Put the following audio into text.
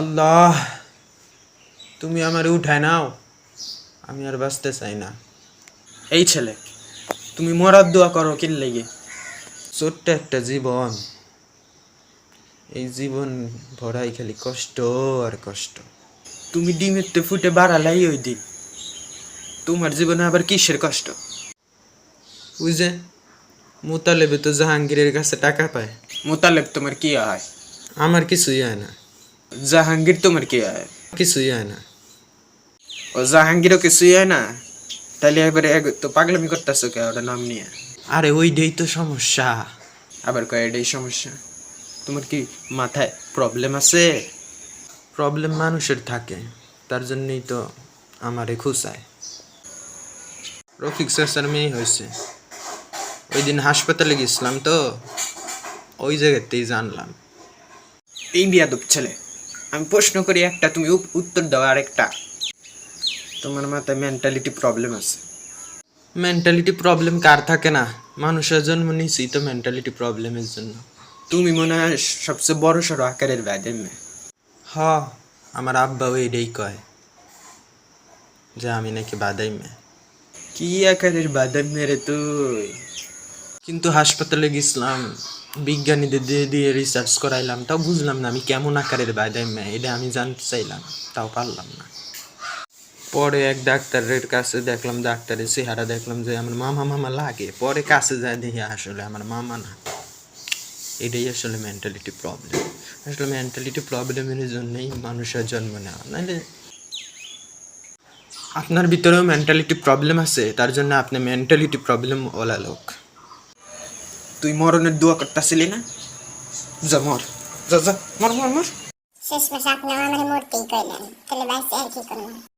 আল্লাহ, তুমি আমারে উঠায় নাও, আমি আর বাঁচতে চাই না। এই ছেলে, তুমি মরার দোয়া করো কিন লেগে? ছোট্ট একটা জীবন, এই জীবন ভরাই খালি কষ্ট আর কষ্ট। তুমি ডিমেতে ফুটে বাড়ালাই ওই দিন, তোমার জীবনে আবার কিসের কষ্ট? ওই যে মোতালেবে তো জাহাঙ্গীরের কাছে টাকা পায়, মোতালেব তোমার কি হয়? আমার কিছুই হয় না, জাহাঙ্গীর তোমার কি হয়? কিছুই হয় না। ও জাহাঙ্গীরও কিছুই হয় না? তাহলে এবারে তো পাগলামি করতেছো কে ওটা নাম নিয়ে? আরে ওইটাই তো সমস্যা। আবার কয় এটাই সমস্যা? তোমার কি মাথায় প্রবলেম আছে? প্রবলেম মানুষের থাকে, তার জন্যই তো আমারে খুঁচায়। রফিক স্যার মেয়ে হয়েছে, ওই দিন হাসপাতালে গেছিলাম তো, ওই জায়গাতেই জানলাম। এই বিয়াদব ছেলে, আমি প্রশ্ন করি একটা, তুমি উত্তর দাও আরেকটা। তোমার মাথায় মেন্টালিটি প্রবলেম আছে। মেন্টালিটি প্রবলেম কার থাকে না? মানুষের জন্ম নিয়েছি তো মেন্টালিটি প্রবলেমের জন্য। তুমি মনে হয় সবচেয়ে বড় সড়ো আকারের ব্যাধের মেয়ে। হ, আমার আব্বাও এটাই কয় যে আমি নাকি বাদাই মেয়ে। কি আকারের বাদাম মেরে তুই? কিন্তু হাসপাতালে গেছিলাম, বিজ্ঞানীদের দিয়ে দিয়ে রিসার্চ করাইলাম, তাও বুঝলাম না আমি কেমন আকারের বাদাই মেয়ে, এটা আমি জানতে চাইলাম, তাও পারলাম না। পরে এক ডাক্তারের কাছে দেখলাম, ডাক্তারের চেহারা দেখলাম যে আমার মামা মামা লাগে, পরে কাছে যায় দেখি আসলে আমার মামা না। এটাই আসলে মেন্টালিটি প্রবলেম। আসলে মেন্টালিটি প্রবলেমের জন্যই মানুষের জন্ম নেওয়া, নাহলে আপনার ভিতরেও মেন্টালিটি প্রবলেম আছে, তার জন্য আপনি মেন্টালিটি প্রবলেম ওলা লোক। তুই মরণের দোয়া করতেছিলি না? যা মর, যা যা, মর মর মর। শেষমেশ আপনি আমার মরতেই কইলেন, তাহলে বাইসে আর কি করবো?